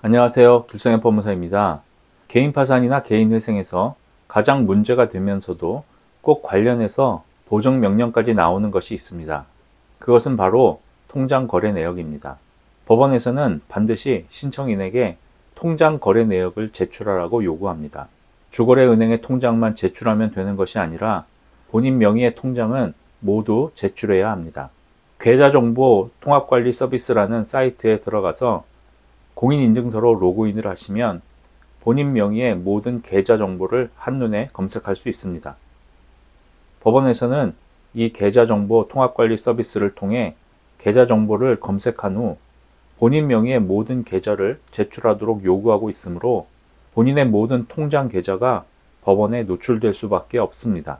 안녕하세요. 길성의 법무사입니다. 개인 파산이나 개인 회생에서 가장 문제가 되면서도 꼭 관련해서 보정 명령까지 나오는 것이 있습니다. 그것은 바로 통장 거래 내역입니다. 법원에서는 반드시 신청인에게 통장 거래 내역을 제출하라고 요구합니다. 주거래은행의 통장만 제출하면 되는 것이 아니라 본인 명의의 통장은 모두 제출해야 합니다. 계좌정보 통합관리 서비스라는 사이트에 들어가서 공인인증서로 로그인을 하시면 본인 명의의 모든 계좌 정보를 한눈에 검색할 수 있습니다. 법원에서는 이 계좌 정보 통합관리 서비스를 통해 계좌 정보를 검색한 후 본인 명의의 모든 계좌를 제출하도록 요구하고 있으므로 본인의 모든 통장 계좌가 법원에 노출될 수밖에 없습니다.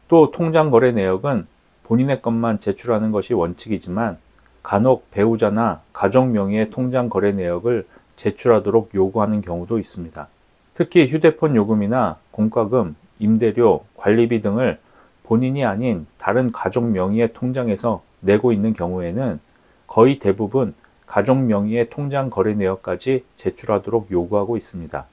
또 통장 거래 내역은 본인의 것만 제출하는 것이 원칙이지만 간혹 배우자나 가족 명의의 통장 거래 내역을 제출하도록 요구하는 경우도 있습니다. 특히 휴대폰 요금이나 공과금, 임대료, 관리비 등을 본인이 아닌 다른 가족 명의의 통장에서 내고 있는 경우에는 거의 대부분 가족 명의의 통장 거래 내역까지 제출하도록 요구하고 있습니다.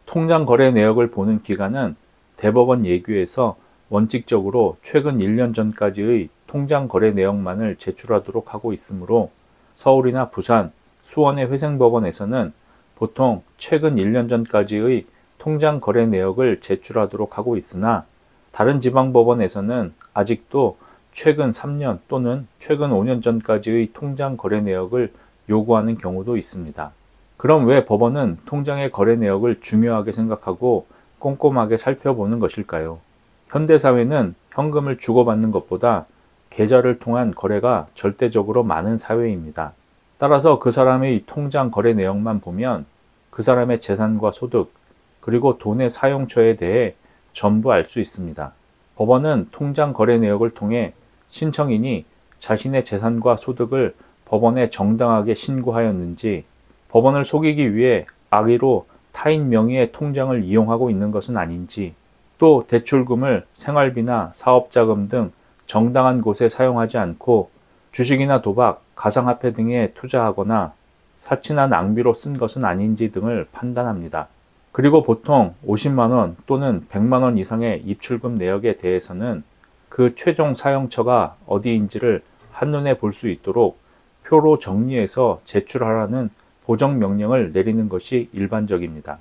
통장 거래 내역을 보는 기간은 대법원 예규에서 원칙적으로 최근 1년 전까지의 통장 거래 내역만을 제출하도록 하고 있으므로 서울이나 부산, 수원의 회생법원에서는 보통 최근 1년 전까지의 통장 거래 내역을 제출하도록 하고 있으나 다른 지방법원에서는 아직도 최근 3년 또는 최근 5년 전까지의 통장 거래 내역을 요구하는 경우도 있습니다. 그럼 왜 법원은 통장의 거래 내역을 중요하게 생각하고 꼼꼼하게 살펴보는 것일까요? 현대사회는 현금을 주고받는 것보다 계좌를 통한 거래가 절대적으로 많은 사회입니다. 따라서 그 사람의 통장 거래 내역만 보면 그 사람의 재산과 소득, 그리고 돈의 사용처에 대해 전부 알 수 있습니다. 법원은 통장 거래 내역을 통해 신청인이 자신의 재산과 소득을 법원에 정당하게 신고하였는지, 법원을 속이기 위해 악의로 타인 명의의 통장을 이용하고 있는 것은 아닌지, 또 대출금을 생활비나 사업자금 등 정당한 곳에 사용하지 않고 주식이나 도박, 가상화폐 등에 투자하거나 사치나 낭비로 쓴 것은 아닌지 등을 판단합니다. 그리고 보통 50만원 또는 100만원 이상의 입출금 내역에 대해서는 그 최종 사용처가 어디인지를 한눈에 볼 수 있도록 표로 정리해서 제출하라는 보정 명령을 내리는 것이 일반적입니다.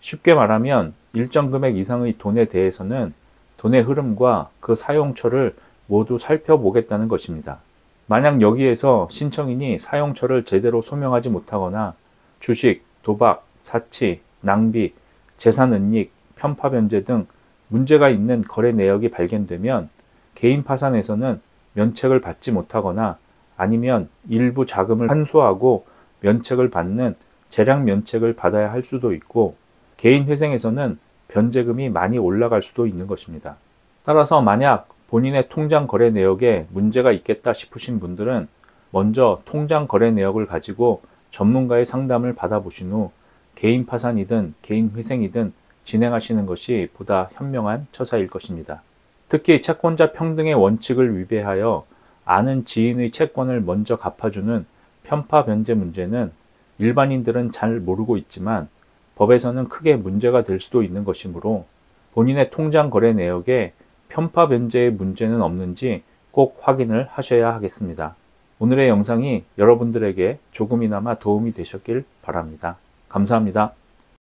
쉽게 말하면 일정 금액 이상의 돈에 대해서는 돈의 흐름과 그 사용처를 모두 살펴보겠다는 것입니다. 만약 여기에서 신청인이 사용처를 제대로 소명하지 못하거나 주식, 도박, 사치, 낭비, 재산 은닉, 편파 변제 등 문제가 있는 거래 내역이 발견되면 개인 파산에서는 면책을 받지 못하거나 아니면 일부 자금을 환수하고 면책을 받는 재량 면책을 받아야 할 수도 있고, 개인 회생에서는 변제금이 많이 올라갈 수도 있는 것입니다. 따라서 만약 본인의 통장 거래 내역에 문제가 있겠다 싶으신 분들은 먼저 통장 거래 내역을 가지고 전문가의 상담을 받아보신 후 개인 파산이든 개인 회생이든 진행하시는 것이 보다 현명한 처사일 것입니다. 특히 채권자 평등의 원칙을 위배하여 아는 지인의 채권을 먼저 갚아주는 편파 변제 문제는 일반인들은 잘 모르고 있지만 법에서는 크게 문제가 될 수도 있는 것이므로 본인의 통장 거래 내역에 편파 변제의 문제는 없는지 꼭 확인을 하셔야 하겠습니다. 오늘의 영상이 여러분들에게 조금이나마 도움이 되셨길 바랍니다. 감사합니다.